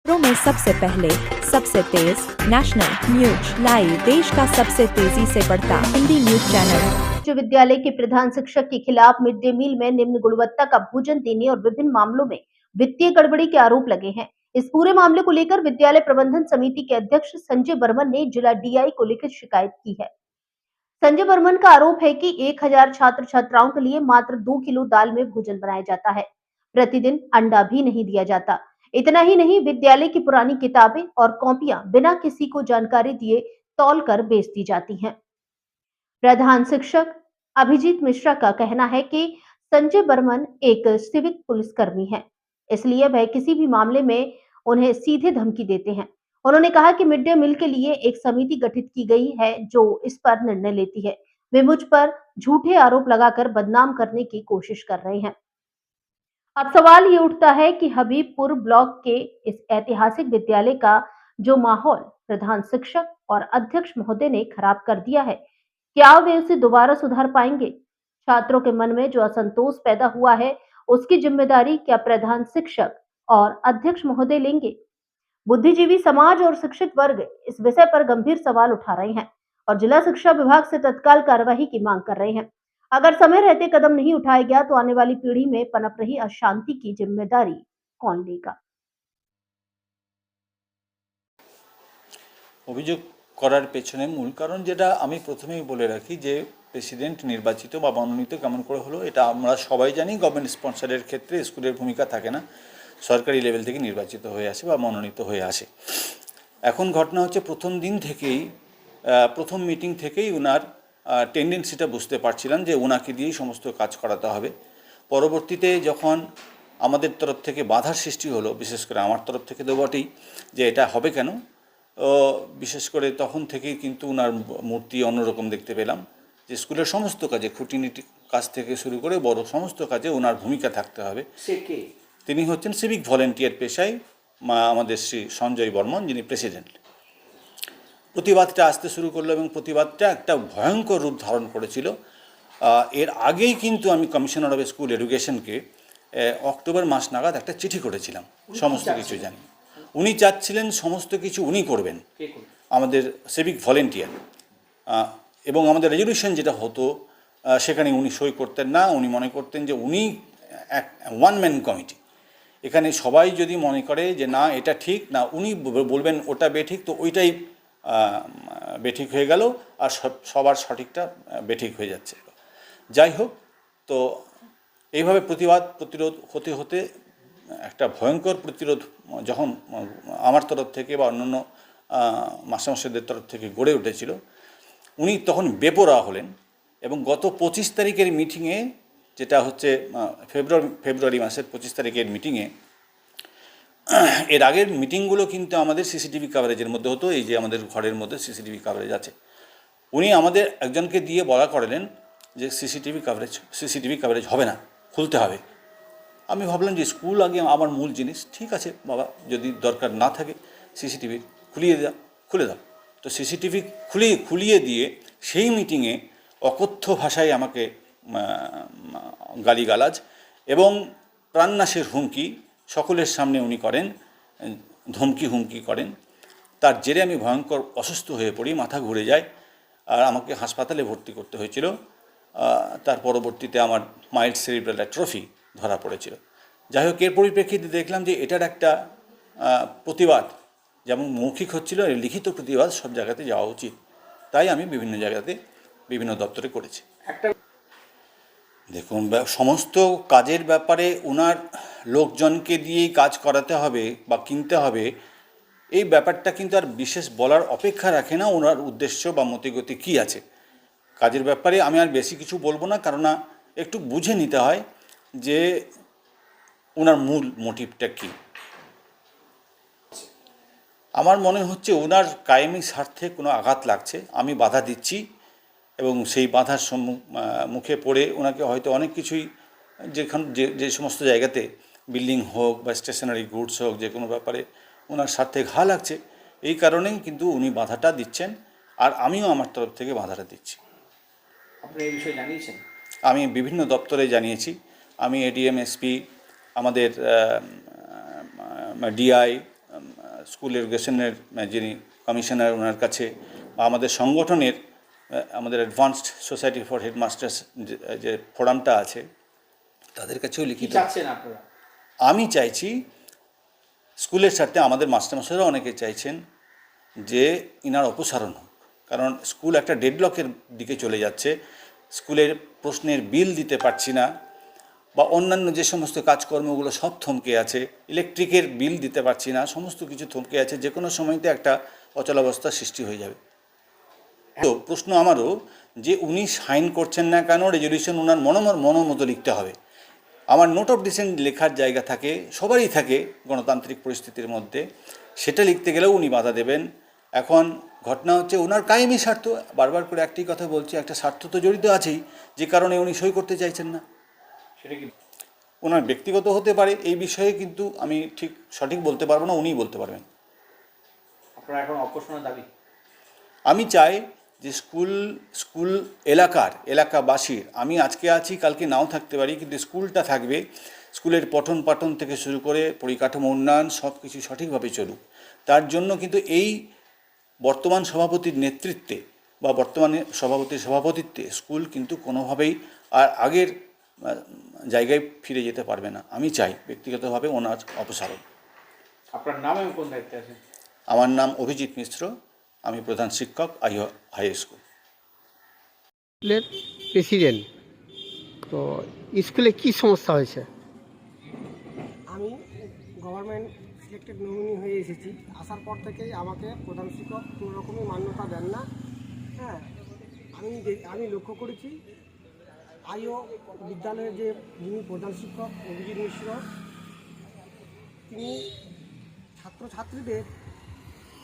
खबरों में सबसे पहले सबसे तेज नेशनल न्यूज लाइव, देश का सबसे तेजी से बढ़ता हिंदी न्यूज चैनल। उच्च विद्यालय के प्रधान शिक्षक के खिलाफ मिड डे मील में निम्न गुणवत्ता का भोजन देने और विभिन्न मामलों में वित्तीय गड़बड़ी के आरोप लगे हैं। इस पूरे मामले को लेकर विद्यालय प्रबंधन समिति के अध्यक्ष संजय बर्मन ने जिला डीआई को लिखित शिकायत की है। संजय बर्मन का आरोप है कि 1000 छात्र छात्राओं के लिए मात्र 2 किलो दाल में भोजन बनाया जाता है। प्रतिदिन अंडा भी नहीं दिया जाता। इतना ही नहीं, विद्यालय की पुरानी किताबें और कॉपियां बिना किसी को जानकारी दिए तौल कर बेच दी जाती हैं। प्रधान शिक्षक अभिजीत मिश्रा का कहना है कि संजय बर्मन एक सिविक पुलिसकर्मी हैं, इसलिए वह किसी भी मामले में उन्हें सीधे धमकी देते हैं। उन्होंने कहा कि मिड डे मील के लिए एक समिति गठित की गई है जो इस पर निर्णय लेती है। वे मुझ पर झूठे आरोप लगाकर बदनाम करने की कोशिश कर रहे हैं। अब सवाल ये उठता है कि हबीबपुर ब्लॉक के इस ऐतिहासिक विद्यालय का जो माहौल प्रधान शिक्षक और अध्यक्ष महोदय ने खराब कर दिया है, क्या वे उसे दोबारा सुधार पाएंगे? छात्रों के मन में जो असंतोष पैदा हुआ है, उसकी जिम्मेदारी क्या प्रधान शिक्षक और अध्यक्ष महोदय लेंगे? बुद्धिजीवी समाज और शिक्षित वर्ग इस विषय पर गंभीर सवाल उठा रहे हैं और जिला शिक्षा विभाग से तत्काल कार्यवाही की मांग कर रहे हैं। अगर समय रहते कदम नहीं उठाया गया तो आने वाली पीढ़ी में पनप रही अशांति की जिम्मेदारी कौन लेगा? অভিযোগ করার পেছনে মূল কারণ যেটা আমি প্রথমেই বলে রাখি যে প্রেসিডেন্ট নির্বাচিত বা মনোনীত কেমন করে হলো এটা আমরা সবাই জানি। গভর্নমেন্ট স্পন্সরের ক্ষেত্রে স্কুলের ভূমিকা থাকে না, সরকারি লেভেল থেকে নির্বাচিত হয়ে আসে বা মনোনীত হয়ে আসে। এখন ঘটনা হচ্ছে প্রথম দিন থেকেই প্রথম মিটিং থেকেই ওনার টেন্ডেন্সিটা বুঝতে পারছিলাম যে ওনাকে দিয়েই সমস্ত কাজ করাতে হবে। পরবর্তীতে যখন আমাদের তরফ থেকে বাধার সৃষ্টি হলো, বিশেষ করে আমার তরফ থেকে তো বটেই, যে এটা হবে কেন, বিশেষ করে তখন থেকেই কিন্তু ওনার মূর্তি অন্যরকম দেখতে পেলাম। যে স্কুলের সমস্ত কাজে, খুঁটিনাটি কাজ থেকে শুরু করে বড় সমস্ত কাজে ওনার ভূমিকা থাকতে হবে। তিনি হচ্ছেন সিভিক ভলেন্টিয়ার পেশায় আমাদের শ্রী সঞ্জয় বর্মন, যিনি প্রেসিডেন্ট। প্রতিবাদটা আসতে শুরু করলো এবং প্রতিবাদটা একটা ভয়ঙ্কর রূপ ধারণ করেছিল। এর আগেই কিন্তু আমি কমিশনার অফ স্কুল এডুকেশনকে অক্টোবর মাস নাগাদ একটা চিঠি করেছিলাম সমস্ত কিছু জানি। উনি চাচ্ছিলেন সমস্ত কিছু উনি করবেন, আমাদের সিভিক ভলেন্টিয়ার, এবং আমাদের রেজলিউশন যেটা হতো সেখানে উনি সই করতেন না। উনি মনে করতেন যে উনি এক ওয়ান ম্যান কমিটি, এখানে সবাই যদি মনে করে যে না এটা ঠিক না, উনি বলবেন ওটা বেঠিক, তো ওইটাই বেঠিক হয়ে গেল আর সবার সঠিকটা বেঠিক হয়ে যাচ্ছে। যাই হোক, তো এইভাবে প্রতিরোধ হতে হতে একটা ভয়ঙ্কর প্রতিরোধ যখন আমার তরফ থেকে বা অন্যান্য মাস্টারমশাইদের তরফ থেকে গড়ে উঠেছিল, উনি তখন বেপরোয়া হলেন এবং গত 25 তারিখের মিটিংয়ে, যেটা হচ্ছে ফেব্রুয়ারি মাসের 25 তারিখের মিটিংয়ে, এর আগের মিটিংগুলো কিন্তু আমাদের সিসিটিভি কাভারেজের মধ্যে হতো। এই যে আমাদের ঘরের মধ্যে সিসিটিভি কাভারেজ আছে, উনি আমাদের একজনকে দিয়ে বলা করালেন যে সিসিটিভি কাভারেজ হবে না, খুলতে হবে। আমি ভাবলাম যে স্কুল আগে আমার মূল জিনিস, ঠিক আছে বাবা, যদি দরকার না থাকে সিসিটিভি খুলে দাও। তো সিসিটিভি খুলিয়ে দিয়ে সেই মিটিংয়ে অকথ্য ভাষায় আমাকে গালিগালাজ এবং প্রাণনাশের হুমকি সকলের সামনে উনি করেন, হুমকি করেন। তার জেরে আমি ভয়ঙ্কর অসুস্থ হয়ে পড়ি, মাথা ঘুরে যায় আর আমাকে হাসপাতালে ভর্তি করতে হয়েছিল। তার পরবর্তীতে আমার মাইল্ড সেরিব্রাল অ্যাট্রফি ধরা পড়েছিল। যাই হোক, এর পরিপ্রেক্ষিতে দেখলাম যে এটার একটা প্রতিবাদ যেমন মৌখিক হচ্ছিল, লিখিত প্রতিবাদ সব জায়গাতে যাওয়া উচিত। তাই আমি বিভিন্ন জায়গাতে বিভিন্ন দপ্তরে করেছি। দেখুন, সমস্ত কাজের ব্যাপারে ওনার লোকজনকে দিয়েই কাজ করাতে হবে বা কিনতে হবে, এই ব্যাপারটা কিন্তু আর বিশেষ বলার অপেক্ষা রাখে না ওনার উদ্দেশ্য বা মতিগতি কী আছে। কাজের ব্যাপারে আমি আর বেশি কিছু বলবো না, কারণ একটু বুঝে নিতে হয় যে ওনার মূল মোটিভটা কী। আমার মনে হচ্ছে ওনার কায়েমি স্বার্থে কোনো আঘাত লাগছে, আমি বাধা দিচ্ছি এবং সেই বাধার মুখে পড়ে ওনাকে হয়তো অনেক কিছুই, যে সমস্ত জায়গাতে বিল্ডিং হোক বা স্টেশনারি গুডস হোক, যে কোনো ব্যাপারে ওনার স্বার্থে ঘা লাগছে, এই কারণেই কিন্তু উনি বাধাটা দিচ্ছেন আর আমিও আমার তরফ থেকে বাধাটা দিচ্ছি। আপনি এই বিষয়ে জানিয়েছেন? আমি বিভিন্ন দপ্তরে জানিয়েছি। আমি এডিএম, এসপি, আমাদের ডিআই, স্কুল এডুকেশনের যিনি কমিশনার ওনার কাছে বা আমাদের সংগঠনের আমাদের অ্যাডভান্সড সোসাইটি ফর হেডমাস্টার্স যে ফোরামটা আছে তাদের কাছেও কি লিখিত চাচ্ছেন আপনারা? আমি চাইছি স্কুলের স্বার্থে আমাদের মাস্টারমশাইরা অনেকে চাইছেন যে ইনার অপসারণ হোক, কারণ স্কুল একটা ডেডলকের দিকে চলে যাচ্ছে। স্কুলের প্রশ্নের বিল দিতে পারছি না বা অন্যান্য যে সমস্ত কাজকর্মগুলো সব থমকে আছে, ইলেকট্রিকের বিল দিতে পারছি না, সমস্ত কিছু থমকে আছে, যে কোনো সময়তে একটা অচলাবস্থার সৃষ্টি হয়ে যাবে। তো প্রশ্ন আমারও যে উনি সাইন করছেন না কেন, রেজলিউশন ওনার মনোমতো লিখতে হবে। আমার নোট অফ ডিসেন্ট লেখার জায়গা থাকে, সবারই থাকে গণতান্ত্রিক পরিস্থিতির মধ্যে, সেটা লিখতে গেলেও উনি বাধা দেবেন। এখন ঘটনা হচ্ছে ওনার কায়েমি স্বার্থ, বারবার করে একটি কথা বলছি, একটা স্বার্থ তো জড়িত আছেই, যে কারণে উনি সই করতে চাইছেন না। সেটা কি ওনার ব্যক্তিগত হতে পারে, এই বিষয়ে কিন্তু আমি ঠিক সঠিক বলতে পারবো না, উনিই বলতে পারবেন। আপনারা এখন অপসারণের দাবি? আমি চাই যে স্কুল এলাকাবাসীর, আমি আজকে আছি কালকে নাও থাকতে পারি, কিন্তু স্কুলটা থাকবে, স্কুলের পঠন পাঠন থেকে শুরু করে পরিকাঠামো উন্নয়ন সব কিছু সঠিকভাবে চলুক। তার জন্য কিন্তু এই বর্তমান সভাপতির নেতৃত্বে বা বর্তমানে সভাপতির সভাপতিত্বে স্কুল কিন্তু কোনোভাবেই আর আগের জায়গায় ফিরে যেতে পারবে না। আমি চাই ব্যক্তিগতভাবে ওনার অপসারণ। আপনার নাম এবং কোন দায়িত্বে আছেন? আমার নাম অভিজিৎ মিশ্র, আমি প্রধান শিক্ষক হাই স্কুল। স্কুলের প্রেসিডেন্ট। তো স্কুলে কি সমস্যা হয়েছে? আমি গভর্নমেন্ট সিলেক্টেড নমিনি হয়ে এসেছি। আসার পর থেকেই আমাকে প্রধান শিক্ষক কোনো রকমই মান্যতা দেন না। হ্যাঁ, আমি লক্ষ্য করেছি আইও বিদ্যালয়ের যে যিনি প্রধান শিক্ষক অভিজিৎ মিশ্র, তিনি ছাত্রছাত্রীদের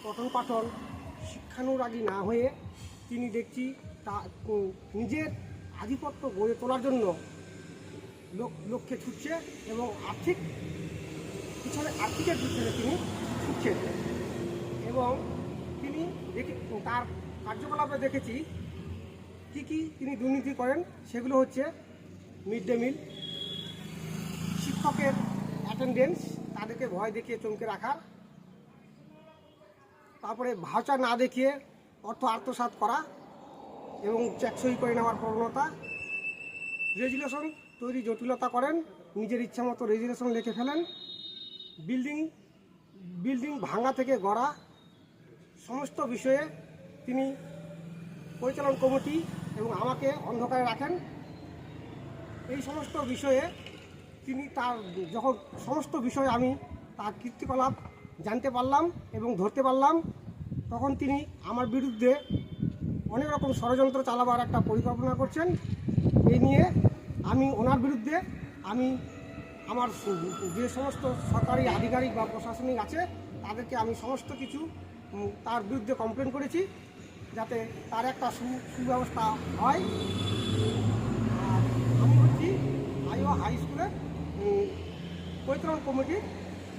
পঠন পাঠন শিক্ষানুরাগী না হয়ে তিনি দেখছি তা নিজের আধিপত্য গড়ে তোলার জন্য লক্ষ্যে ছুটছে এবং আর্থিকের পিছনে তিনি ছুটছেন। এবং তিনি তার কার্যকলাপে দেখেছি কী তিনি দুর্নীতি করেন। সেগুলো হচ্ছে মিড ডে মিল, শিক্ষকের অ্যাটেন্ডেন্স, তাদেরকে ভয় দেখিয়ে চমকে রাখা, তারপরে ভাউচার না দেখিয়ে অর্থ আত্মসাৎ করা এবং চেক সই করে নেওয়ার প্রবণতা, রেজুলেশন তৈরি জটিলতা করেন, নিজের ইচ্ছা মতো রেজুলেশন লিখে ফেলেন, বিল্ডিং ভাঙা থেকে গড়া সমস্ত বিষয়ে তিনি পরিচালন কমিটি এবং আমাকে অন্ধকারে রাখেন। এই সমস্ত বিষয়ে তিনি যখন সমস্ত বিষয়ে আমি তার কীর্তিকলাপ জানতে পারলাম এবং ধরতে পারলাম, তখন তিনি আমার বিরুদ্ধে অনেক রকম ষড়যন্ত্র চালাবার একটা পরিকল্পনা করছেন। এই নিয়ে আমি ওনার বিরুদ্ধে আমার যে সমস্ত সরকারি আধিকারিক বা প্রশাসনিক আছে তাদেরকে আমি সমস্ত কিছু তার বিরুদ্ধে কমপ্লেন করেছি, যাতে তার একটা সুব্যবস্থা হয়। আর আমি হচ্ছি আইও হাই স্কুলের পরিচালন কমিটির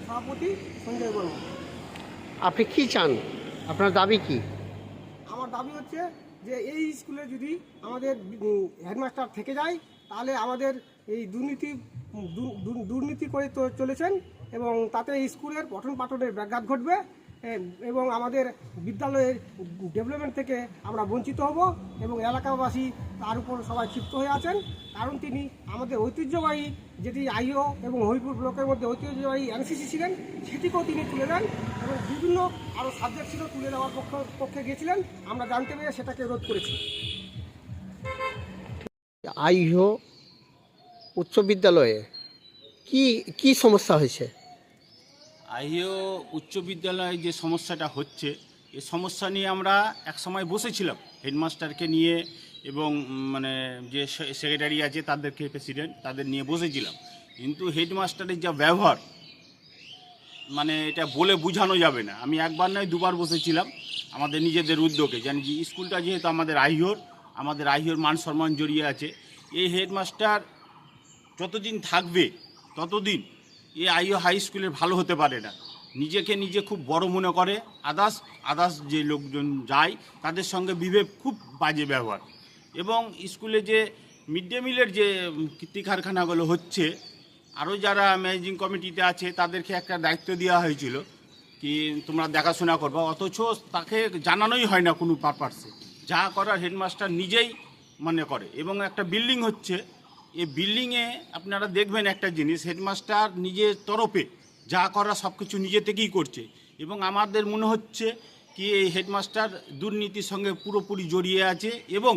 সভাপতি সঞ্জয় বর্মা। আপনি কি চান? আপনার দাবি কি? আমার দাবি হচ্ছে যে এই স্কুলে যদি আমাদের হেডমাস্টার থেকে যায় তাহলে আমাদের এই দুর্নীতি করে চলেছেন এবং তাতে স্কুলের পঠন পাঠনের ব্যাঘাত ঘটবে এবং আমাদের বিদ্যালয়ের ডেভেলপমেন্ট থেকে আমরা বঞ্চিত হব এবং এলাকাবাসী তার উপর সবাই ক্ষিপ্ত হয়ে আছেন। কারণ তিনি আমাদের ঐতিহ্যবাহী, যেটি আইও এবং হরিপুর ব্লকের মধ্যে ঐতিহ্যবাহী এনসিসি ছিলেন, সেটিকেও তিনি তুলে দেন এবং বিভিন্ন আরও সাবজেক্ট ছিল তুলে দেওয়ার পক্ষে গিয়েছিলেন। আমরা জানতে পেরে সেটাকে রোধ করেছি। আইও উচ্চ বিদ্যালয়ে কি সমস্যা হয়েছে? আইও উচ্চ বিদ্যালয়ে যে সমস্যাটা হচ্ছে, এ সমস্যা নিয়ে আমরা এক সময় বসেছিলাম হেডমাস্টারকে নিয়ে এবং যে সেক্রেটারি আছে তাদেরকে, প্রেসিডেন্ট, তাদের নিয়ে বসেছিলাম। কিন্তু হেডমাস্টারের যা ব্যবহার, এটা বলে বোঝানো যাবে না। আমি একবার নয় দুবার বসেছিলাম আমাদের নিজেদের উদ্যোগে, জানি যে স্কুলটা যেহেতু আমাদের আইওর মান সম্মান জড়িয়ে আছে। এই হেডমাস্টার যতদিন থাকবে ততদিন এই আইও হাই স্কুলে ভালো হতে পারে না। নিজেকে নিজে খুব বড় মনে করে, আদার্স যে লোকজন যায় তাদের সঙ্গে বিহেভ খুব বাজে ব্যবহার। এবং স্কুলে যে মিড ডে মিলের যে কীর্তি কারখানাগুলো হচ্ছে, আরও যারা ম্যানেজিং কমিটিতে আছে তাদেরকে একটা দায়িত্ব দেওয়া হয়েছিল, কি তোমরা দেখাশোনা করবা, অথচ তাকে জানানোই হয় না কোনো পারপাসে। যা করার হেডমাস্টার নিজেই মানে করে। এবং একটা বিল্ডিং হচ্ছে, এই বিল্ডিংয়ে আপনারা দেখবেন একটা জিনিস, হেডমাস্টার নিজের তরফে যা করা সব কিছু নিজে থেকেই করছে। এবং আমাদের মনে হচ্ছে কি এই হেডমাস্টার দুর্নীতির সঙ্গে পুরোপুরি জড়িয়ে আছে। এবং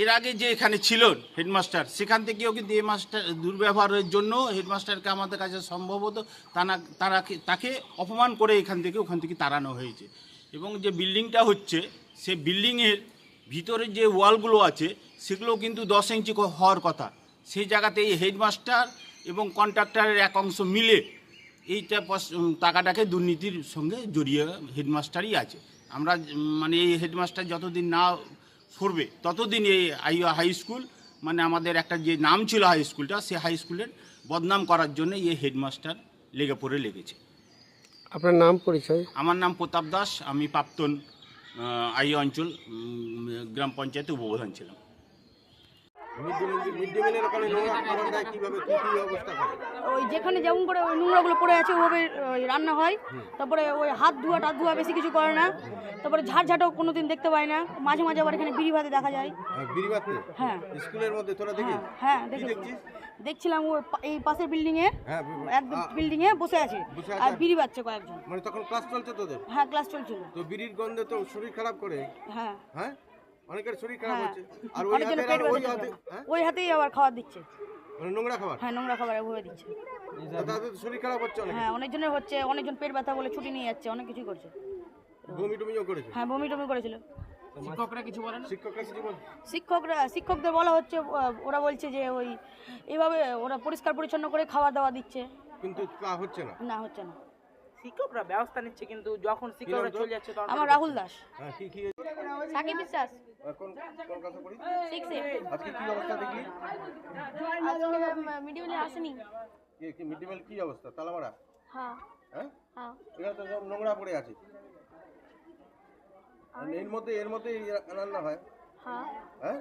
এর আগে যে এখানে ছিল হেডমাস্টার, সেখান থেকেও কিন্তু এই মাস্টার দুর্ব্যবহারের জন্য হেডমাস্টারকে আমাদের কাছে সম্ভবত তাকে অপমান করে ওখান থেকে তাড়ানো হয়েছে। এবং যে বিল্ডিংটা হচ্ছে, সে বিল্ডিংয়ের ভিতরে যে ওয়ালগুলো আছে সেগুলো কিন্তু 10 ইঞ্চি হওয়ার কথা। সেই জায়গাতে এই হেডমাস্টার এবং কন্ট্রাক্টরের এক অংশ মিলে এইটা টাকাটাকে দুর্নীতির সঙ্গে জড়িয়ে হেডমাস্টারই আছে। আমরা মানে এই হেডমাস্টার যতদিন না সরবে ততদিন এই হাই স্কুল মানে আমাদের একটা যে নাম ছিল হাই স্কুলটা, সেই হাই স্কুলের বদনাম করার জন্য এই হেডমাস্টার লেগেছে। আপনার নাম পরিচয়? আমার নাম প্রতাপ দাস, আমি প্রাক্তন আই অঞ্চল গ্রাম পঞ্চায়েতে উপপ্রধান ছিলাম। ওই যেখানে যেমন করে ওই নোংরাগুলো পড়ে আছে ওইভাবে রান্না হয়। তারপরে ওই হাত ধোয়া বেশি কিছু করে না। তারপরে ঝাড়ও কোনোদিন দেখতে পাই না। মাঝে মাঝে আবার এখানে বিড়ি ভাতে দেখা যায়। হ্যাঁ, স্কুলের মধ্যে তোরা দেখি? হ্যাঁ দেখছিলাম ও এই পাশের বিল্ডিং এ, একদম বিল্ডিং এ বসে আছে আর বিড়ি বাজছে কয়েকজন। মানে তখন ক্লাস চলছে তোদের? হ্যাঁ, ক্লাস চলছিল। তো বিড়ির গন্ধে তো শরীর খারাপ করে। হ্যাঁ হ্যাঁ, অনেকের শরীর খারাপ হ্যাঁ, হচ্ছে। আর ওই হাতেই আবার খাবার দিচ্ছে। মানে নোংরা খাবার? হ্যাঁ, নোংরা খাবার ওইভাবে দিচ্ছে। তাদের শরীর খারাপ হচ্ছে অনেক। হ্যাঁ, অনেকজনের হচ্ছে, অনেকজন পেট ব্যথা বলে ছুটি নিয়ে যাচ্ছে, অনেক কিছুই করছে। বমি টমিও করেছে? হ্যাঁ, বমি টমি করেছিল। শিক্ষকরা কিছু বলেন? শিক্ষকদের বলা হচ্ছে, ওরা বলছে যে ওই এইভাবে ওরা পরিষ্কার পরিচ্ছন্ন করে খাওয়া দাওয়া দিচ্ছে, কিন্তু হচ্ছে না। না হচ্ছে না। শিক্ষকরা ব্যবস্থা নিচ্ছে, কিন্তু যখন শিক্ষকরা চলে যাচ্ছে তখন। আমার রাহুল দাস। হ্যাঁ, কি সাকিব বিশ্বাস। কোন ক্লাসে পড়ি? 6 এ। আজকে কি অবস্থা দেখলি? আজকে মিড ডে মিলে আসেনি। কি মিড ডে মিল কি অবস্থা? তালামারা? হ্যাঁ হ্যাঁ, হ্যাঁ। এখানে তো সব নোংরা পড়ে আছে। এর মধ্যে রান্না হয়? হ্যাঁ হ্যাঁ,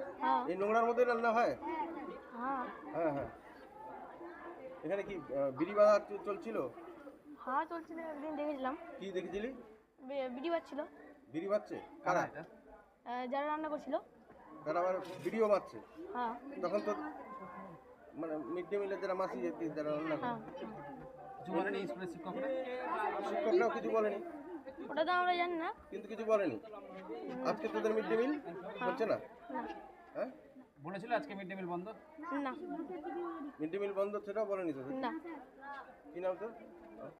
এই নোংরার মধ্যে রান্না হয়? হ্যাঁ হ্যাঁ হ্যাঁ। এখানে কি বিড়ি বাঁধা চলছিল? হ্যাঁ চলছিল, একদিন দেখেছিলাম। কি দেখেছিলি? বিড়ি বাজছিল। বিড়ি বাজছে? কারা? যারা রান্না করছিল তারা আবার বিড়িও বাজছে? হ্যাঁ। তখন তো মানে মিড ডে মিলের যারা মাসি যারা রান্না করে, কিছু বলেনি স্কুলের শিক্ষকরা? শিক্ষকরাও কিছু বলেনি? ওটা তো আমরা জানি না। কিন্তু কিছু বলেনি? আজকে তোদের মিড ডে মিল হচ্ছে না? হ্যাঁ, বলেছিল আজকে মিড ডে মিল বন্ধ? না। মিড ডে মিল বন্ধ সেটাও বলেনি তোদের? না। কি নাম তোর?